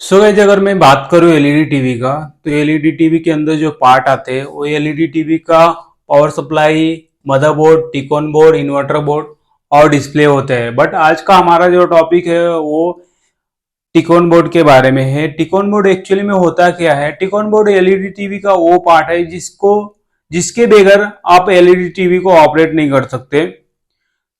So guys, अगर मैं बात करूं एलईडी टीवी का, तो एलईडी टीवी के अंदर जो पार्ट आते हैं वो एलईडी टीवी का power supply, motherboard, T con board, inverter board और डिस्प्ले होते हैं। बट आज का हमारा जो टॉपिक है वो टिकोन बोर्ड के बारे में है। टिकोन बोर्ड एक्चुअली में होता क्या है? टिकोन बोर्ड एलईडी टीवी का वो पार्ट है जिसके बगैर आप एलईडी टीवी को ऑपरेट नहीं कर सकते।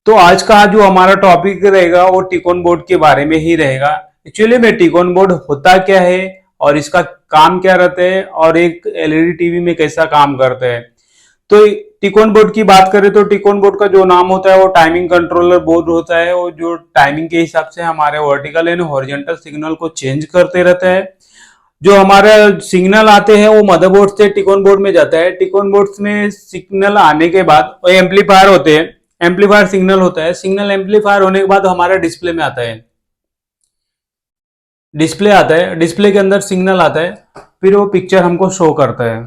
तो आज का जो हमारा टॉपिक रहेगा वो टिकोन बोर्ड के बारे में ही रहेगा। एक्चुअली में टिकोन बोर्ड होता क्या है और इसका काम क्या रहता है और एक एलईडी टीवी में कैसा काम करता है। तो टिकोन बोर्ड की बात करें तो टिकोन बोर्ड का जो नाम होता है वो टाइमिंग कंट्रोलर बोर्ड होता है। वो जो टाइमिंग के हिसाब से हमारे वर्टिकल एंड हॉरिजॉन्टल सिग्नल को चेंज करते रहता है। जो हमारे सिग्नल आते हैं वो मदरबोर्ड से टिकोन बोर्ड में जाता है। टिकोन बोर्ड में सिग्नल आने के बाद वो एम्पलीफायर होते हैं, एम्पलीफायर सिग्नल होता है। सिग्नल एम्पलीफायर होने के बाद हमारा डिस्प्ले में आता है, डिस्प्ले के अंदर सिग्नल आता है, फिर वो पिक्चर हमको शो करता है।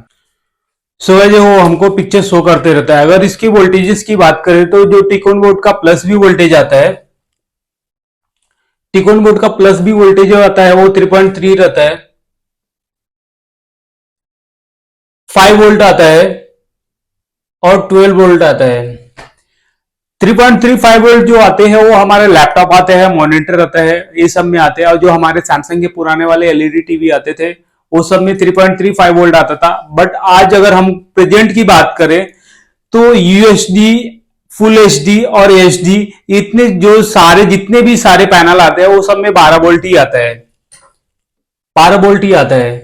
सो जो वो हमको पिक्चर शो करते रहता है। अगर इसकी वोल्टेजेस की बात करें तो जो टिकोन बोर्ड का प्लस भी वोल्टेज आता है, टिकोन बोर्ड का प्लस भी वोल्टेज आता है वो 3.3 रहता है, 5 वोल्ट आता है और 12 वोल्ट आता है। 3.35 वोल्ट जो आते हैं वो हमारे लैपटॉप आते हैं, मॉनिटर आता है, ये सब में आते हैं। और जो हमारे सैमसंग के पुराने वाले एलईडी टीवी आते थे वो सब में 3.35 वोल्ट आता था। बट आज अगर हम प्रेजेंट की बात करें तो यूएसडी, फुल एचडी और एचडी, इतने जो सारे जितने भी सारे पैनल आते हैं वो सब में 12 वोल्ट ही आता है, 12 वोल्ट ही आता है।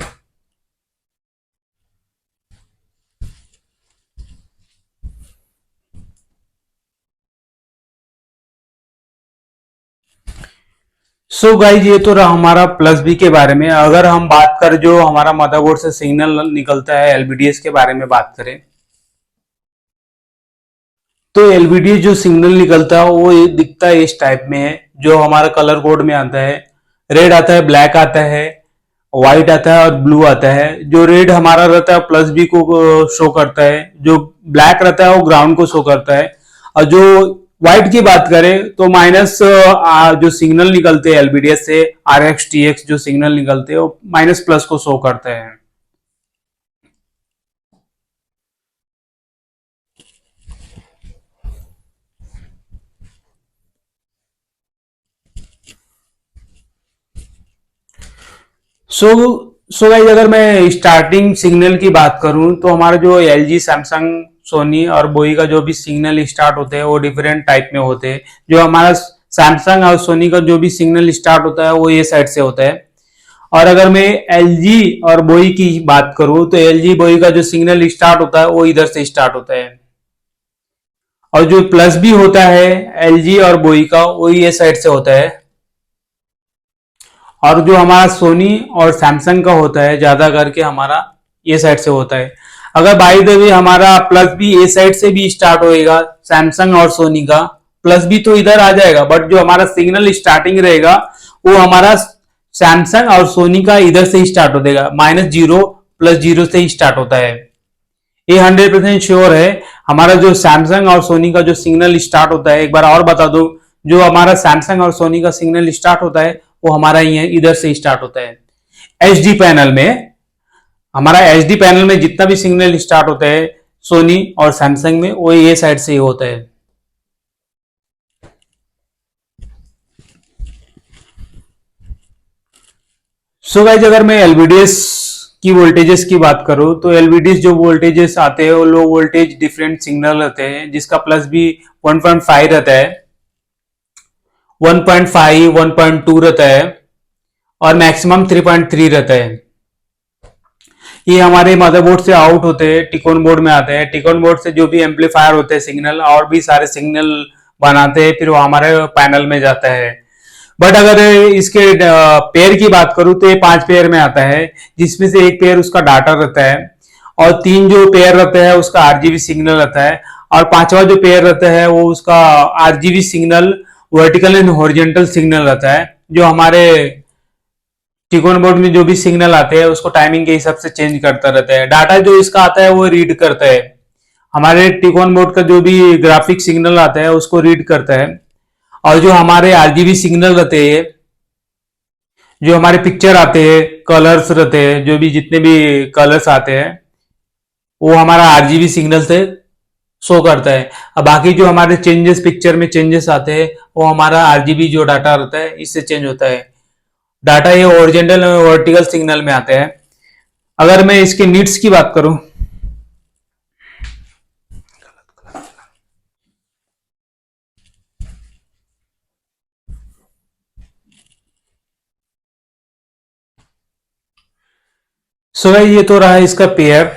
सो गाइज, ये तो रहा हमारा प्लस बी के बारे में। अगर हम बात करें जो हमारा मदरबोर्ड से सिग्नल निकलता है एलबीडीएस के बारे में बात करें तो एलबीडीएस जो सिग्नल निकलता है वो दिखता है इस टाइप में है। जो हमारा कलर कोड में आता है, रेड आता है, ब्लैक आता है, व्हाइट आता है और ब्लू आता है। जो रेड हमारा रहता है प्लस बी को शो करता है, जो ब्लैक रहता है वो ग्राउंड को शो करता है, और जो व्हाइट की बात करें तो माइनस जो सिग्नल निकलते हैं एलबीडीएस से, आरएक्स टीएक्स जो सिग्नल निकलते हैं वो माइनस प्लस को शो करते हैं। सो सो गाइस, अगर मैं स्टार्टिंग सिग्नल की बात करूं तो हमारा जो एलजी, सैमसंग, सोनी और बोई का जो भी सिग्नल स्टार्ट होते हैं वो डिफरेंट टाइप में होते हैं। जो हमारा सैमसंग और सोनी का जो भी सिग्नल स्टार्ट होता है वो ये साइड से होता है। और अगर मैं एलजी और बोई की बात करूं तो एलजी बोई का जो सिग्नल स्टार्ट होता है वो इधर से स्टार्ट होता है। और जो प्लस भी होता है एलजी और बोई का वो ये साइड से होता है। और जो हमारा सोनी और सैमसंग का होता है ज्यादा करके हमारा ये साइड से होता है। अगर बाई द वे हमारा प्लस भी ए साइड से भी स्टार्ट होएगा, सैमसंग और सोनी का प्लस भी तो इधर आ जाएगा, बट जो हमारा सिग्नल स्टार्टिंग रहेगा वो हमारा सैमसंग और सोनी का इधर से ही स्टार्ट हो देगा, -0 +0 से ही स्टार्ट होता है। ये 100% श्योर है। हमारा जो सैमसंग और सोनी का जो सिग्नल स्टार्ट होता है, एक बार और बता दो, जो हमारा सैमसंग और सोनी का सिग्नल स्टार्ट होता है वो हमारा ये इधर से स्टार्ट होता है। एचडी पैनल में, हमारा एचडी पैनल में जितना भी सिग्नल स्टार्ट होता है सोनी और सैमसंग में वो ये साइड से ही होता है। सो गाइस, अगर मैं एलवीडीएस की वोल्टेजेस की बात करूं तो एलवीडीएस जो वोल्टेजेस आते हैं वो लो वोल्टेज डिफरेंट सिग्नल रहते हैं, जिसका प्लस भी 1.5 रहता है, 1.5, 1.2 रहता है और मैक्सिमम 3.3 रहता है। ये हमारे मदरबोर्ड से आउट होते हैं, टिकोन बोर्ड में आते हैं। टिकोन बोर्ड से जो भी एम्पलीफायर होते हैं सिग्नल और भी सारे सिग्नल बनाते हैं, फिर वो हमारे पैनल में जाता है। बट अगर इसके पेयर की बात करूं तो ये 5 पेयर में आता है, जिसमें से एक पेयर उसका डाटा रहता है और 3 जो पेयर रहता है उसका आरजीबी सिग्नल रहता है, और 5वां जो पेयर रहता है वो उसका RGB signal, vertical and horizontal signal रहता है। जो हमारे टिकोन बोर्ड में जो भी सिग्नल आते हैं उसको टाइमिंग के हिसाब से चेंज करता रहता है। डाटा जो इसका आता है वो रीड करता है, हमारे टिकोन बोर्ड का जो भी ग्राफिक सिग्नल आता है उसको रीड करता है। और जो हमारे आरजीबी सिग्नल रहते हैं, जो हमारे पिक्चर आते हैं, कलर्स रहते हैं, जो भी जितने भी कलर्स आते हैं, वो हमारा आरजीबी सिग्नल से शो करता है। अब बाकी जो हमारे चेंजेस, पिक्चर में चेंजेस आते हैं, वो हमारा आरजीबी जो डाटा रहता है इससे चेंज होता है। डाटा ये ओरिजेंटल और वर्टिकल सिग्नल में आते हैं। अगर मैं इसके नीड्स की बात करूं, सो गाइस ये तो रहा इसका पेयर।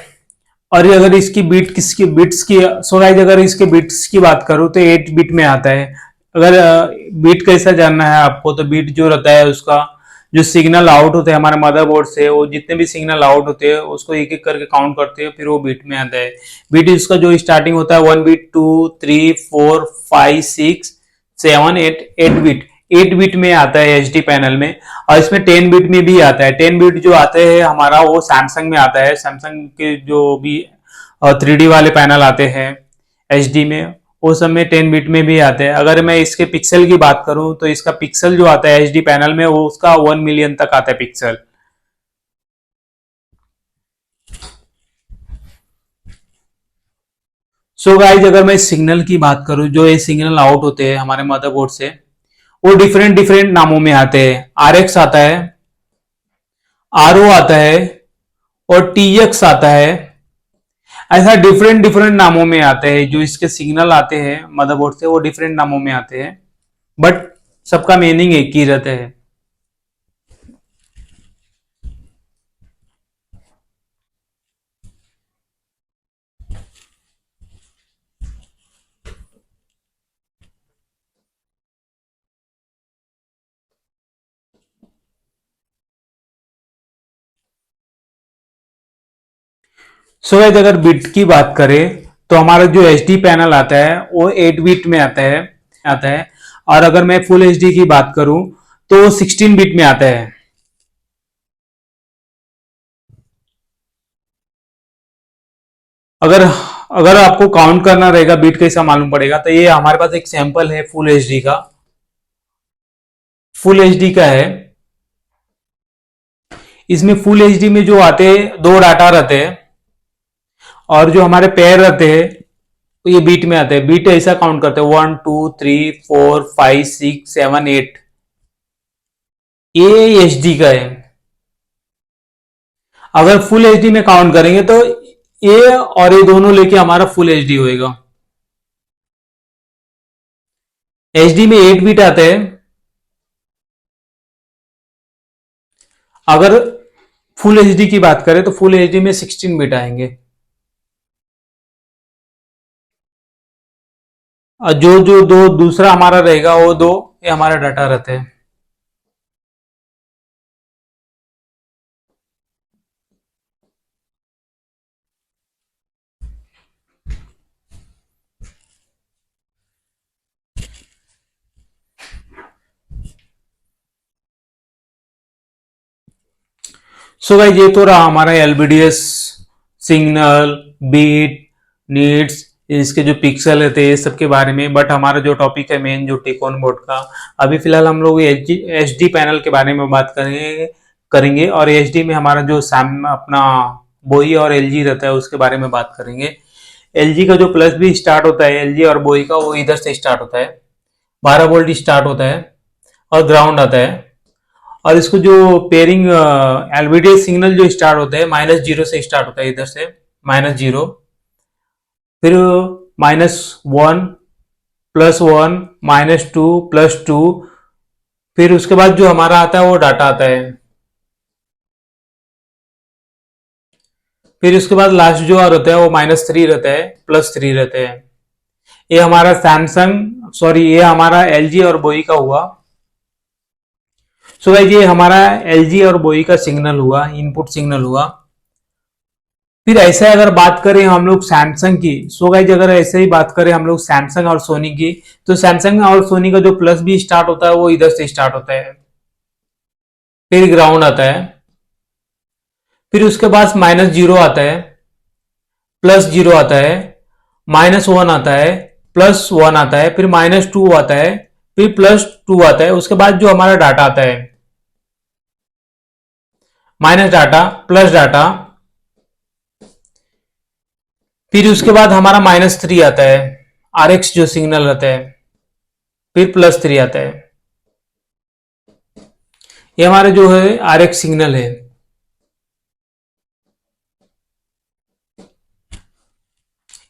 और ये अगर इसकी बिट्स की, सो गाइस अगर इसके बिट्स की बात करूं तो 8 बिट में आता है। अगर बिट कैसा जानना है आपको, तो बिट जो रहता है उसका जो सिग्नल आउट होते हैं हमारे मदरबोर्ड से, वो जितने भी सिग्नल आउट होते हैं उसको एक एक करके काउंट करते हैं, फिर वो बिट में आता है। बिट इसका जो स्टार्टिंग होता है 1 बिट, 2, 3, 4, 5, 6, 7, 8, 8 बिट, 8 बिट में आता है एचडी पैनल में। और इसमें 10 बिट में भी आता है। 10 बिट जो आते हैं हमारा वो सैमसंग में आता है। सैमसंग के जो भी 3D वाले पैनल आते हैं एचडी में, वो सब में 10 बिट में भी आते हैं। अगर मैं इसके पिक्सल की बात करूं तो इसका पिक्सल जो आता है एचडी पैनल में वो उसका 1 मिलियन तक आता है पिक्सल। सो गाइज अगर मैं सिग्नल की बात करूं, जो ये सिग्नल आउट होते हैं हमारे मदरबोर्ड से, वो डिफरेंट डिफरेंट नामों में आते हैं। आरएक्स आता है, आरओ आता है, और टीएक्स आता है। ऐसा डिफरेंट डिफरेंट नामों में आते हैं। जो इसके सिग्नल आते हैं मदरबोर्ड से वो डिफरेंट नामों में आते हैं, बट सबका मीनिंग एक ही रहता है। सो गाइस अगर बिट की बात करें तो हमारा जो एच डी पैनल आता है वो 8 बिट में आता है। और अगर मैं फुल एच डी की बात करूं तो 16 बिट में आता है। अगर अगर आपको काउंट करना रहेगा बिट कैसा मालूम पड़ेगा, तो ये हमारे पास एक सैंपल है फुल एच डी का। फुल एच डी का है। इसमें फुल एच डी में जो आते हैं दो डाटा रहते हैं, और जो हमारे पेयर रहते हैं तो ये बीट में आते हैं। बीट ऐसा काउंट करते हैं 1, 2, 3, 4, 5, 6, 7, 8। ये एच डी का है। अगर फुल एच डी में काउंट करेंगे तो ये और ये दोनों लेके हमारा फुल एच डी होएगा। एच डी में 8 बीट आते हैं। अगर फुल एच डी की बात करें तो फुल एच डी में 16 बीट आएंगे। और जो जो दो दूसरा हमारा रहेगा वो दो, ये हमारा डाटा रहते हैं। सो गाइस ये तो रहा हमारा एलबीडीएस, सिग्नल, बीट, नीड्स, इसके जो पिक्सल रहते हैं ये सब के बारे में। बट हमारा जो टॉपिक है मेन, जो टिकोन बोर्ड का, अभी फिलहाल हम लोग एच डी पैनल के बारे में बात करेंगे। और एच डी में हमारा जो सैम अपना बोई और एलजी रहता है उसके बारे में बात करेंगे। एलजी का जो प्लस भी स्टार्ट होता है, एलजी और बोई का, वो इधर से स्टार्ट होता है। 12 वोल्ट स्टार्ट होता है और ग्राउंड आता है। और इसको जो पेयरिंग एलवीडी सिग्नल जो स्टार्ट होता है -0 से स्टार्ट होता है, इधर से -0, फिर -1, +1, -2, +2, फिर उसके बाद जो हमारा आता है वो डाटा आता है। फिर उसके बाद लास्ट जो और होता है वो -3 रहता है, +3 रहता है। ये हमारा ये हमारा एलजी और बोई का हुआ। सो गाइस ये हमारा एलजी और बोई का सिग्नल हुआ, इनपुट सिग्नल हुआ। फिर ऐसे अगर बात करें हम लोग सैमसंग की, सो गाइस अगर ऐसे ही बात करें हम लोग सैमसंग और सोनी की, तो सैमसंग और सोनी का जो प्लस भी स्टार्ट होता है वो इधर से स्टार्ट होता है, फिर ग्राउंड आता है। फिर उसके बाद -0 आता है, +0 आता है, -1 आता है, +1 आता है, फिर -2 आता है, फिर +2 आता है। उसके बाद जो हमारा डाटा आता है माइनस डाटा, प्लस डाटा, फिर उसके बाद हमारा -3 आता है, RX जो सिग्नल आता है, फिर +3 आता है। ये हमारा जो है RX सिग्नल है।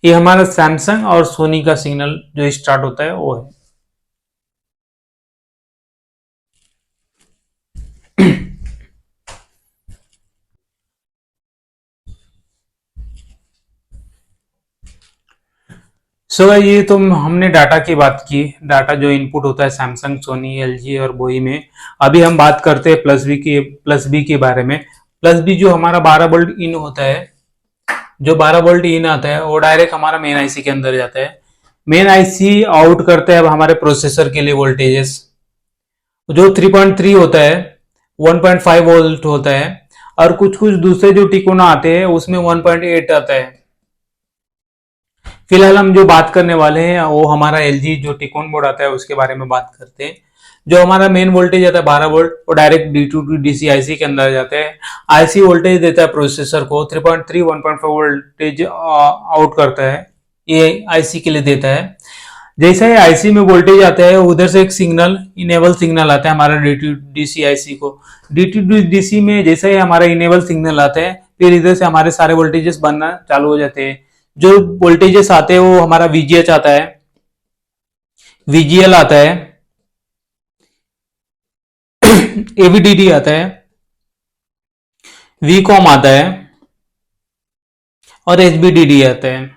ये हमारा सैमसंग और सोनी का सिग्नल जो स्टार्ट होता है वो है। सो ये तो हमने डाटा की बात की, डाटा जो इनपुट होता है सैमसंग, सोनी, LG और बोई में। अभी हम बात करते हैं प्लस बी के बारे में। प्लस बी जो हमारा 12 वोल्ट इन होता है, जो 12 वोल्ट इन आता है वो डायरेक्ट हमारा मेन आईसी के अंदर जाता है। मेन आईसी आउट करता है अब हमारे प्रोसेसर के लिए वोल्टेजेस, जो 3.3 होता है, 1.5 वोल्ट होता है, और कुछ कुछ दूसरे जो टिकोना आते हैं उसमें 1.8 आता है। फिलहाल हम जो बात करने वाले हैं वो हमारा LG जो टिकोन बोर्ड आता है उसके बारे में बात करते हैं। जो हमारा मेन वोल्टेज आता है 12 वोल्ट, वो डायरेक्ट D2 DC आईसी के अंदर जाते हैं। आईसी वोल्टेज देता है प्रोसेसर को 3.3 1.5 वोल्टेज आउट करता है, ये आईसी के लिए देता है। जैसे ही आईसी में वोल्टेज आता है उधर से एक सिग्नल, इनेबल सिग्नल आता है हमारा D2 DC आईसी को। D2 DC में जैसे ही हमारा इनेबल सिग्नल आता है, फिर इधर से हमारे सारे वोल्टेजेस बनना चालू हो जाते हैं। जो वोल्टेजेस आते हैं वो हमारा VGH आता है, VGL आता है, AVDD आता है, VCOM आता है और HBDD आता है।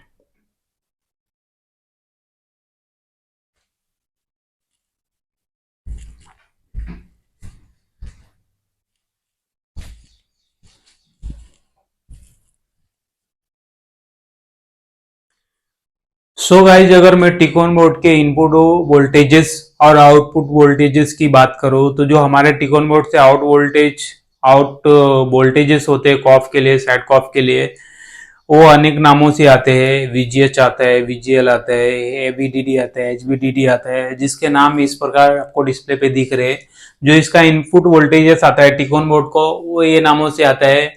सो गाइज, अगर मैं टिकोन बोर्ड के इनपुट वोल्टेजेस और आउटपुट वोल्टेजेस की बात करूं, तो जो हमारे टिकोन बोर्ड से आउट वोल्टेजेस होते हैं कॉफ के लिए, साइड कॉफ के लिए, वो अनेक नामों से आते हैं। VGH आता है, VGL आता है, AVDD आता है, HBDD आता है, जिसके नाम इस प्रकार आपको डिस्प्ले पे दिख रहे हैं। जो इसका इनपुट वोल्टेजेस आता है टिकोन बोर्ड को, वो ये नामों से आता है,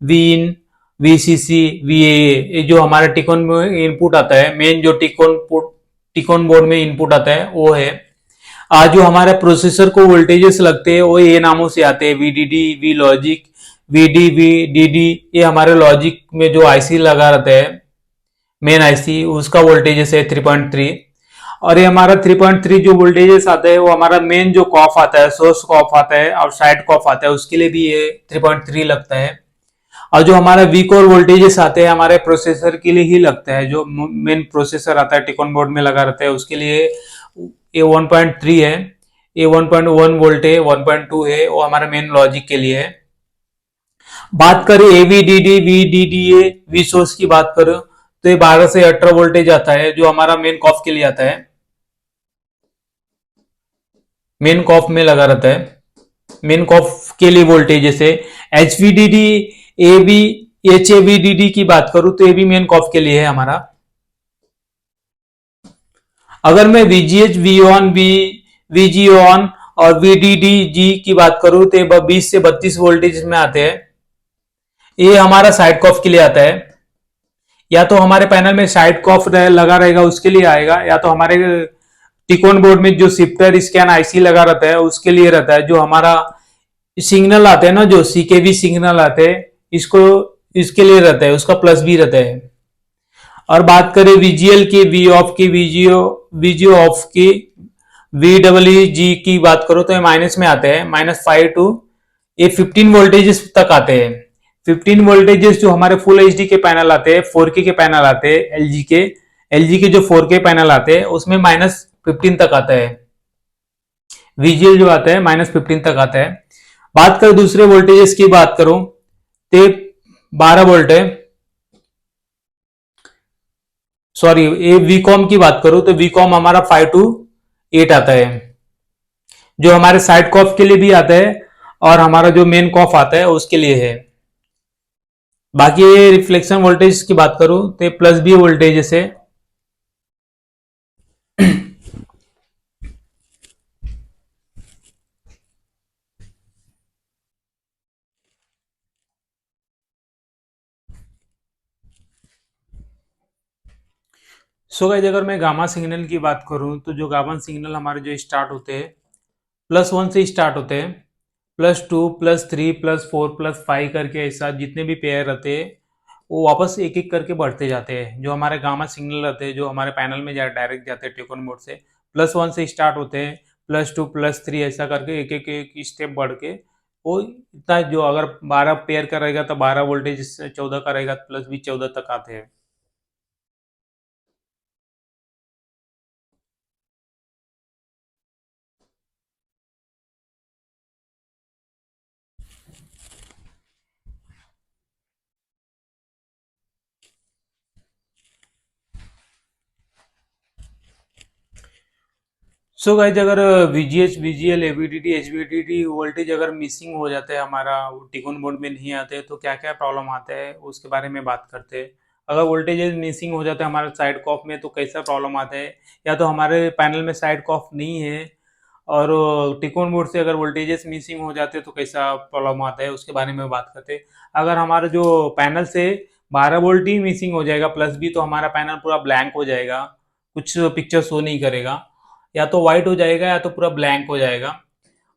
Vin, VCC, VAA। ये जो हमारा टिकोन में इनपुट आता है, मेन जो टिकोन बोर्ड में इनपुट आता है वो है। आज जो हमारे प्रोसेसर को वोल्टेजेस लगते हैं वो ये नामों से आते हैं, VDD, V logic, VD, VDD। ये हमारे लॉजिक में जो आईसी लगा रहता है, मेन आईसी, उसका वोल्टेजेस है 3.3। और ये हमारा 3.3 जो वोल्टेजेस आता है वो हमारा मेन जो कॉफ आता है, सोर्स कॉफ आता है और साइड कॉफ आता है, उसके लिए भी ये 3.3 लगता है। और जो हमारा वी कोर वोल्टेजेस आते हैं हमारे प्रोसेसर के लिए ही लगता है, जो मेन प्रोसेसर आता है टिकोन बोर्ड में लगा रहता है उसके लिए ये 1.3 है। ये 1.1 वोल्ट है, 1.2 है, वो हमारा मेन लॉजिक के लिए है। बात करें AVDD, VDDA, वी सोर्स की बात करें, तो ये 12 से 18 वोल्टेज आता है, जो हमारा मेन कॉफ के लिए आता है, मेन कॉफ में लगा रहता है। मेन कॉफ के लिए वोल्टेज है। HVDD, AB, HAVDD की बात करूं तो ये भी मेन कॉफ के लिए है हमारा। अगर मैं VGH, V1, VG ऑन और VDDG की बात करूं तो ये 20 से 32 वोल्टेज में आते हैं। ये हमारा साइड कॉफ के लिए आता है। या तो हमारे पैनल में साइड कॉफ लगा रहेगा उसके लिए आएगा, या तो हमारे टिकोन बोर्ड में जो शिफ्टर स्कैन आईसी लगा रहता है उसके लिए रहता है। जो हमारा सिग्नल आते हैं ना, जो CKV सिग्नल आते हैं, इसको इसके लिए रहता है, उसका प्लस भी रहता है। और बात करें VGL की, वी ऑफ की, VGO ऑफ की, VWG की बात करो तो ये माइनस में आते हैं, -5 टू ये 15 वोल्टेजेस तक आते हैं। 15 वोल्टेजेस जो हमारे फुल HD के पैनल आते हैं, 4K के पैनल आते हैं, LG के जो 4K पैनल आते हैं उसमें -15 तक आता है। VGL जो आता है -15 तक आता है। बात कर दूसरे वोल्टेजेस की बात करूं तो 12 वोल्ट है। सॉरी, ये VCOM की बात करूं तो VCOM हमारा 5 टू 8 आता है, जो हमारे साइड कॉफ के लिए भी आता है और हमारा जो मेन कॉफ आता है उसके लिए है। बाकी ये रिफ्लेक्शन वोल्टेज की बात करूं तो प्लस बी वोल्टेज है। सो गाइस, अगर मैं गामा सिग्नल की बात करूं तो जो गामा सिग्नल हमारे जो स्टार्ट होते हैं +1 से स्टार्ट होते हैं, +2 +3 +4 +5 करके ऐसा जितने भी पेयर रहते हैं वो वापस एक एक करके बढ़ते जाते हैं। जो हमारे गामा सिग्नल रहते हैं जो हमारे पैनल में डायरेक्ट जाते हैं टेकोन मोड से, +1 से स्टार्ट होते हैं, +2 +3 ऐसा करके एक एक एक स्टेप बढ़ के वो इतना, जो अगर 12 पेयर का रहेगा तो 12 वोल्टेज, 14 का रहेगा प्लस भी 14 तक आते हैं। सो गाइज, अगर VGH VGL AVDD HVDD voltage अगर मिसिंग हो जाता है, हमारा टिकोन बोर्ड में नहीं आते तो क्या क्या प्रॉब्लम आता है उसके बारे में बात करते हैं। अगर वोल्टेज मिसिंग हो जाता है हमारे साइड कॉफ में तो कैसा प्रॉब्लम आता है, या तो हमारे पैनल में साइड कॉफ नहीं है और टिकोन बोर्ड से अगर वोल्टेजेस मिसिंग हो जाते हैं तो कैसा प्रॉब्लम आता है उसके बारे में बात करते हैं। अगर हमारा जो पैनल से 12 वोल्ट ही मिसिंग हो जाएगा प्लस भी, तो हमारा पैनल पूरा ब्लैंक हो जाएगा, कुछ पिक्चर शो नहीं करेगा, या तो व्हाइट हो जाएगा या तो पूरा ब्लैंक हो जाएगा।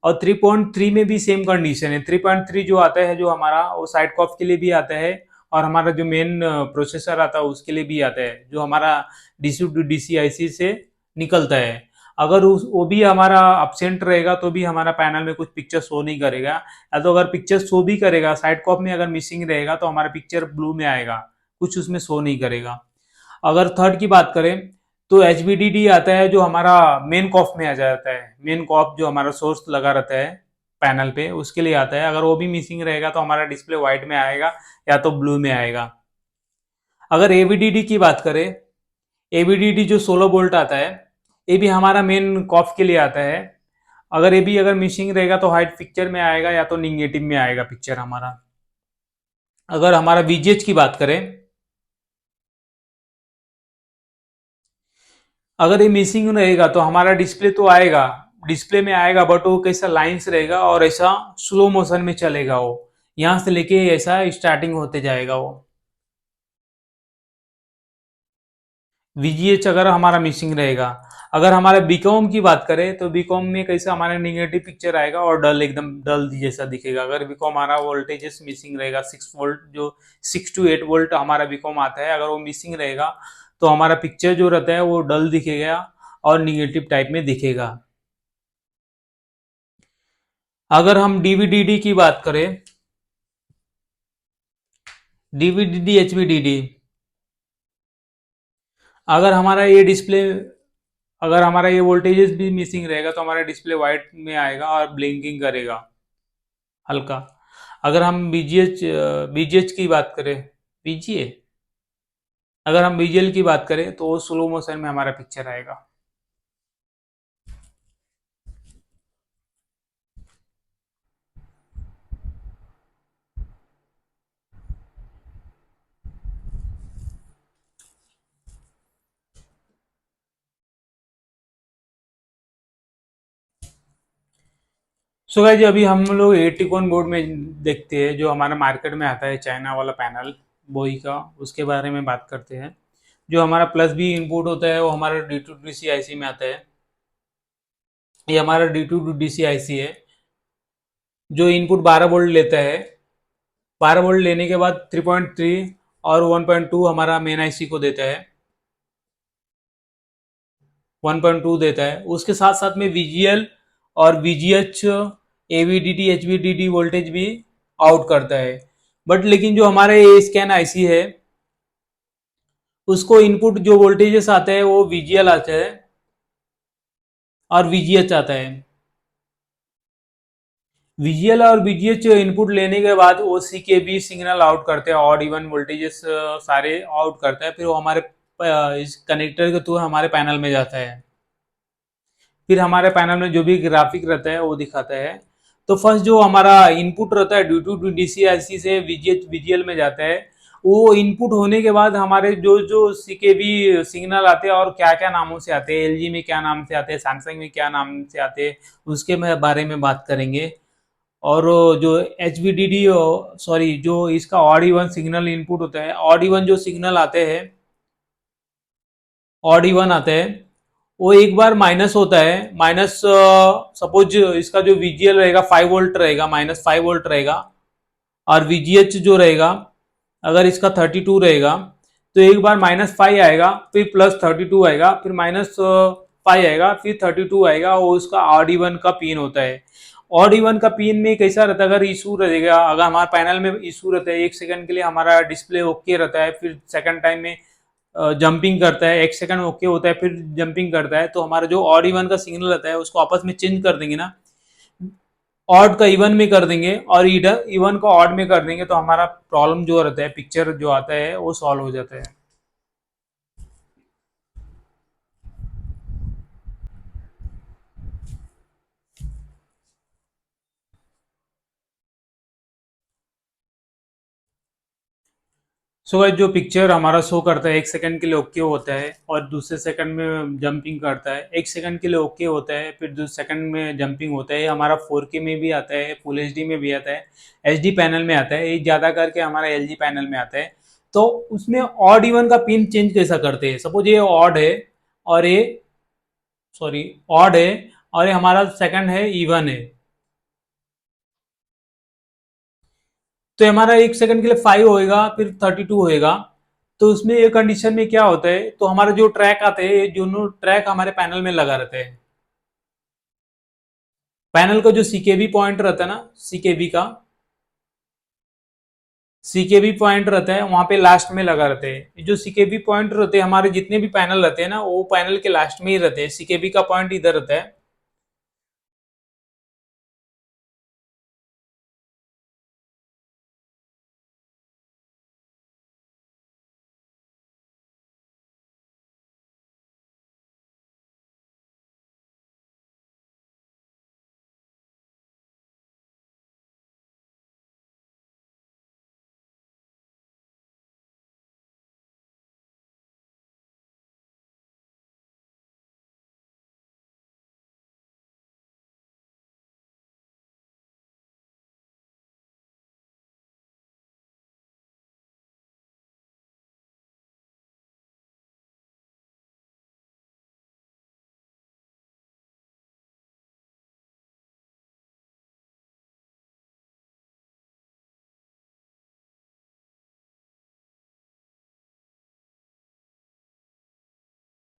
और 3.3 में भी सेम कंडीशन है। 3.3 जो आता है जो हमारा, वो साइड कॉफ के लिए भी आता है और हमारा जो मेन प्रोसेसर आता है उसके लिए भी आता है, जो हमारा डीसी टू डीसी आईसी से निकलता है। अगर उस वो भी हमारा अपसेंट रहेगा तो भी हमारा पैनल में कुछ पिक्चर शो नहीं करेगा, या तो अगर पिक्चर शो भी करेगा साइड कॉफ में अगर मिसिंग रहेगा तो हमारा पिक्चर ब्लू में आएगा, कुछ उसमें शो नहीं करेगा। अगर थर्ड की बात करें तो HBDD आता है जो हमारा मेन कॉफ में आ जाता है। मेन कॉफ जो हमारा सोर्स लगा रहता है पैनल पे उसके लिए आता है। अगर वो भी मिसिंग रहेगा तो हमारा डिस्प्ले व्हाइट में आएगा या तो ब्लू में आएगा। अगर AVDD की बात करें, AVDD जो 16 वोल्ट आता है, ये भी हमारा मेन कॉफ के लिए आता है। अगर ये भी अगर मिसिंग रहेगा तो व्हाइट पिक्चर में आएगा या तो निगेटिव में आएगा पिक्चर हमारा। अगर हमारा VGH की बात करें, अगर ये मिसिंग रहेगा तो हमारा डिस्प्ले तो आएगा, डिस्प्ले में आएगा बट वो कैसा लाइंस रहेगा और ऐसा स्लो मोशन में चलेगा, वो यहां से लेके ऐसा स्टार्टिंग होते जाएगा वो। VGH अगर हमारा मिसिंग रहेगा। अगर हमारा बीकॉम की बात करें तो बीकॉम में कैसा हमारा निगेटिव पिक्चर आएगा और डल, एकदम डल जैसा दिखेगा। अगर बीकॉम हमारा वोल्टेजेस मिसिंग रहेगा, 6 वोल्ट जो 6 to 8 वोल्ट हमारा बीकॉम आता है, अगर वो मिसिंग रहेगा तो हमारा पिक्चर जो रहता है वो डल दिखेगा और निगेटिव टाइप में दिखेगा। अगर हम DVDD की बात करें, DVDD HVDD, अगर हमारा ये डिस्प्ले, अगर हमारा ये वोल्टेजेस भी मिसिंग रहेगा तो हमारा डिस्प्ले व्हाइट में आएगा और ब्लिंकिंग करेगा हल्का। अगर हम BGH की बात करें, BGA, अगर हम BGL की बात करें तो वो स्लो मोशन में हमारा पिक्चर आएगा। सो गाइस, अभी हम लोग एटिकॉन बोर्ड में देखते हैं जो हमारा मार्केट में आता है चाइना वाला पैनल बोई का, उसके बारे में बात करते हैं। जो हमारा प्लस बी इनपुट होता है वो हमारा D2DC आईसी में आता है। ये हमारा D2DC आईसी है जो इनपुट 12 वोल्ट लेता है। 12 वोल्ट लेने के बाद 3.3 और 1.2 हमारा मेन आईसी को देता है, 1.2 देता है। उसके साथ साथ में VGL और VGH, AVDD HVDD वोल्टेज भी आउट करता है। बट लेकिन जो हमारे ये स्कैन आईसी है उसको इनपुट जो वोल्टेजेस आते हैं वो VGL आता है और VGH आता है। VGL और VGH इनपुट लेने के बाद वो CKB सिग्नल आउट करते हैं, ऑड इवन वोल्टेजेस सारे आउट करता है। फिर वो हमारे इस कनेक्टर के थ्रू हमारे पैनल में जाता है। फिर हमारे पैनल में जो भी ग्राफिक रहता है वो दिखाता है। तो फर्स्ट जो हमारा इनपुट रहता है ड्यू टू DCIC से VGH VGL में जाता है। वो इनपुट होने के बाद हमारे जो जो CKB सिग्नल आते हैं और क्या क्या नामों से आते हैं, LG में क्या नाम से आते हैं, सैमसंग में क्या नाम से आते हैं, उसके बारे में बात करेंगे। और जो HVDD, सॉरी, जो इसका ऑड इवन सिग्नल इनपुट होता है, ऑड इवन जो सिग्नल आते हैं ऑड इवन आता है, वो एक बार माइनस होता है, माइनस सपोज इसका जो वीजीएल रहेगा 5 वोल्ट रहेगा, -5 वोल्ट रहेगा, और वीजीएच जो रहेगा अगर इसका 32 रहेगा तो एक बार -5 आएगा, फिर +32 आएगा, फिर -5 आएगा, फिर 32 आएगा, वो उसका ऑड इवन का पिन होता है। ऑड इवन का पिन में कैसा रहता है, अगर इशू रहेगा, अगर हमारे पैनल में इशू रहता है, 1 सेकंड के लिए हमारा डिस्प्ले ओके रहता है, फिर सेकंड टाइम में जंपिंग करता है, 1 सेकंड ओके होता है, फिर जंपिंग करता है, तो हमारा जो ऑड इवन का सिग्नल रहता है उसको आपस में चेंज कर देंगे ना, ऑड का इवन में कर देंगे और इवन का ऑड में कर देंगे, तो हमारा प्रॉब्लम जो रहता है, पिक्चर जो आता है वो सॉल्व हो जाता है। सो गाइस, जो पिक्चर हमारा शो करता है 1 सेकंड के लिए ओके होता है और दूसरे सेकंड में जंपिंग करता है, 1 सेकंड के लिए ओके होता है, फिर दूसरे सेकंड में जंपिंग होता है, ये हमारा 4K में भी आता है, फुल एचडी में भी आता है, एचडी पैनल में आता है, ये ज़्यादा करके हमारा एलजी पैनल में आता है। तो उसमें ऑड इवन का पिन चेंज कैसा करते हैं, सपोज ये ऑड है और ये सॉरी ऑड है और ये हमारा सेकंड है इवन है, तो हमारा 1 सेकंड के लिए 5 होएगा, फिर 32 होएगा। तो उसमें ये कंडीशन में क्या होता है, तो हमारे जो ट्रैक आते हैं, ये दोनों ट्रैक हमारे पैनल में लगा रहते हैं। पैनल का जो सीकेबी पॉइंट रहता है ना, सीकेबी पॉइंट रहता है, वहां पे लास्ट में लगा रहते हैं। जो सीकेबी पॉइंट रहते हैं, हमारे जितने भी पैनल रहते हैं ना, वो पैनल के लास्ट में ही रहते हैं, सीकेबी का पॉइंट इधर रहता है।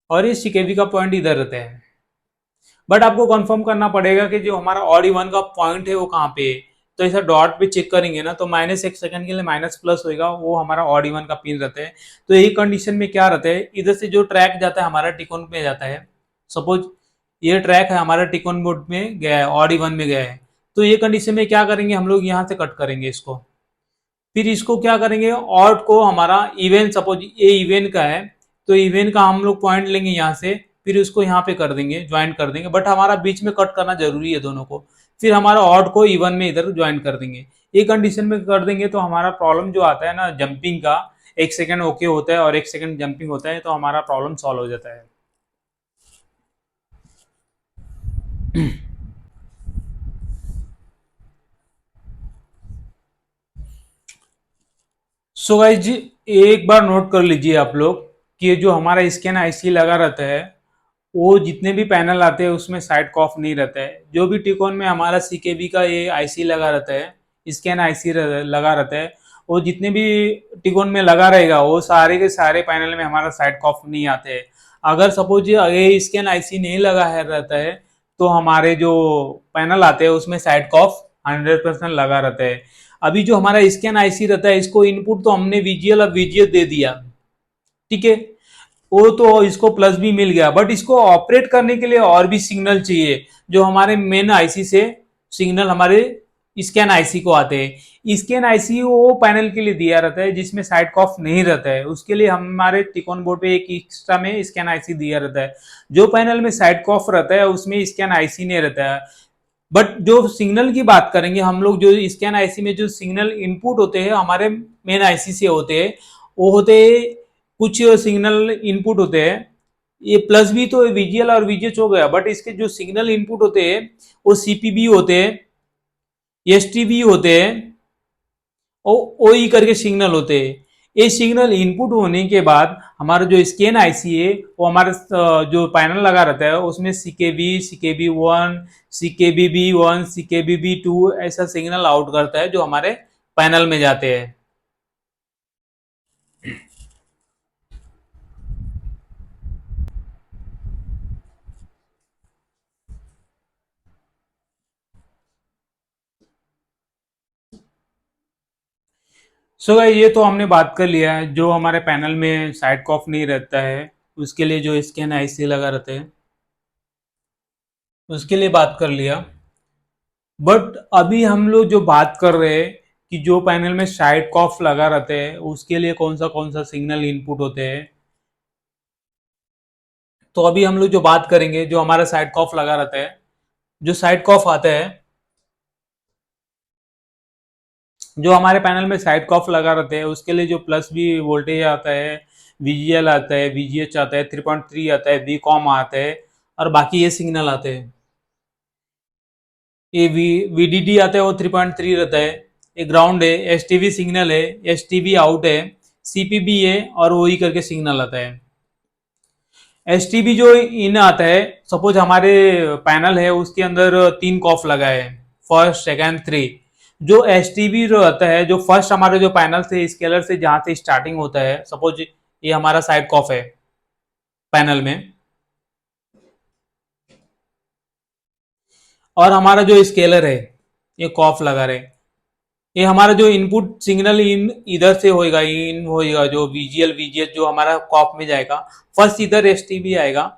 और ये सीकेबी का पॉइंट इधर रहता है। बट आपको कंफर्म करना पड़ेगा कि जो हमारा ऑड इवन का पॉइंट है वो कहाँ पे है। तो ऐसा डॉट पे चेक करेंगे ना, तो -1 सेकंड के लिए माइनस प्लस होएगा, वो हमारा ऑड इवन का पिन रहता है। तो यही कंडीशन में क्या रहता है, इधर से जो ट्रैक जाता है हमारा टिकोन में जाता है, सपोज ये ट्रैक है हमारा टिकोन मोड में गया है, ऑड इवन में गया है, तो ये कंडीशन में क्या करेंगे, हम लोग यहाँ से कट करेंगे इसको, फिर इसको क्या करेंगे, ऑड को हमारा इवेन, सपोज ये इवेन का है, तो इवेन का हम लोग पॉइंट लेंगे यहाँ से, फिर उसको यहाँ पे कर देंगे, ज्वाइन कर देंगे, बट हमारा बीच में कट करना जरूरी है दोनों को। फिर हमारा ऑड को इवन में इधर ज्वाइन कर देंगे, ये कंडीशन में कर देंगे, तो हमारा प्रॉब्लम जो आता है ना जंपिंग का, 1 सेकंड ओके होता है और 1 सेकंड जंपिंग होता है, तो हमारा प्रॉब्लम सॉल्व हो जाता है। सो गाइज जी, एक बार नोट कर लीजिए आप लोग कि ये जो हमारा स्कैन आईसी लगा रहता है, वो जितने भी पैनल आते हैं उसमें साइड कॉफ नहीं रहता है। जो भी टिकोन में हमारा सीकेबी का ये आईसी लगा रहता है, स्कैन आईसी लगा रहता है, वो जितने भी टिकोन में लगा रहेगा, वो सारे के सारे पैनल में हमारा साइड कॉफ नहीं आते हैं। अगर सपोज ये स्कैन आईसी नहीं लगा है रहता है, तो हमारे जो पैनल आते हैं उसमें साइड कॉफ 100% लगा रहता है। अभी जो हमारा स्कैन आईसी रहता है, इसको इनपुट तो हमने वीजीएल और वीजीएस दे दिया, ठीक है, वो तो इसको प्लस भी मिल गया, बट इसको ऑपरेट करने के लिए और भी सिग्नल चाहिए, जो हमारे मेन आईसी से सिग्नल हमारे स्कैन आईसी को आते हैं। स्कैन आईसी वो पैनल के लिए दिया रहता है जिसमें साइड कॉफ नहीं रहता है, उसके लिए हमारे टिकोन बोर्ड पे एक एक्स्ट्रा में स्कैन आईसी दिया रहता है। जो पैनल में साइड कॉफ रहता है उसमें स्कैन आईसी नहीं रहता है। बट जो सिग्नल की बात करेंगे हम लोग, जो स्कैन आईसी में जो सिग्नल इनपुट होते हैं हमारे मेन आईसी से होते हैं, वो होते हैं कुछ सिग्नल इनपुट होते हैं, ये प्लस भी तो वीजीएल और वीजीएच हो गया, बट इसके जो सिग्नल इनपुट होते हैं वो सीपीबी होते हैं, एसटीबी होते हैं, ओ ई करके सिग्नल होते हैं। ये सिग्नल इनपुट होने के बाद हमारा जो स्कैन आईसी है वो हमारे जो पैनल लगा रहता है उसमें CKB 1, CKBB 1, CKBB 2 ऐसा सिग्नल आउट करता है जो हमारे पैनल में जाते हैं। सो गाइस ये तो हमने बात कर लिया है जो हमारे पैनल में साइड कॉफ नहीं रहता है उसके लिए जो स्कैन आईसी लगा रहते हैं उसके लिए बात कर लिया। बट अभी हम लोग जो बात कर रहे हैं कि जो पैनल में साइड कॉफ लगा रहते हैं उसके लिए कौन सा सिग्नल इनपुट होते हैं। तो अभी हम लोग जो बात करेंगे जो हमारा साइड कॉफ लगा रहता है, जो साइड कॉफ आता है, जो हमारे पैनल में साइड कॉफ लगा रहते हैं उसके लिए जो प्लस बी वोल्टेज आता है, VGL आता है, VGH आता है, 3.3 आता है, Vcom आता है और बाकी ये सिग्नल आते हैं। ये VDD आता है वो 3.3 रहता है, ये ग्राउंड है, STV सिग्नल है, STV आउट है, CPB है और वही करके सिग्नल आता है। STB जो इन आता है, सपोज हमारे पैनल है उसके अंदर 3 कॉफ लगा है, फर्स्ट सेकेंड थ्री। जो STB जो आता है जो फर्स्ट हमारे जो पैनल से स्केलर से जहां से स्टार्टिंग होता है, सपोज ये हमारा साइड कॉफ है पैनल में और हमारा जो स्केलर है ये कॉफ लगा रहे, ये हमारा जो इनपुट सिग्नल इन इधर से होएगा, इन होएगा जो VGL VGH जो हमारा कॉप में जाएगा, फर्स्ट इधर STB आएगा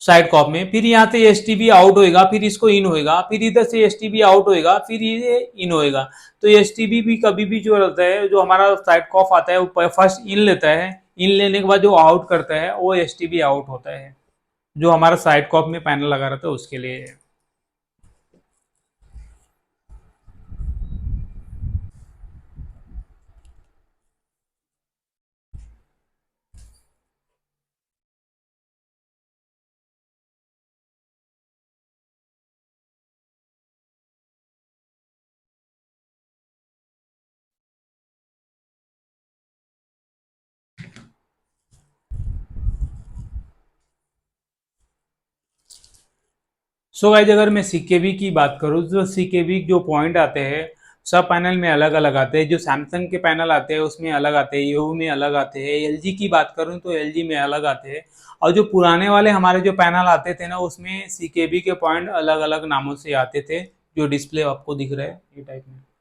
साइड कॉप में, फिर यहाँ से STB आउट होएगा, फिर इसको इन होएगा, फिर इधर से STB आउट होएगा, फिर ये इन होएगा। तो STB भी कभी भी जो रहता है जो हमारा साइड कॉफ आता है वो फर्स्ट इन लेता है, इन लेने के बाद जो आउट करता है वो STB आउट होता है जो हमारा साइड कॉप में पैनल लगा रहता है उसके लिए। सो गाइस अगर मैं CKB की बात करूँ तो CKB जो पॉइंट आते हैं सब पैनल में अलग अलग आते हैं, जो सैमसंग के पैनल आते हैं उसमें अलग आते हैं, EU में अलग आते हैं, LG की बात करूँ तो LG में अलग आते हैं और जो पुराने वाले हमारे जो पैनल आते थे ना उसमें CKB के पॉइंट अलग अलग नामों से आते थे जो डिस्प्ले आपको दिख रहा है ये टाइप में।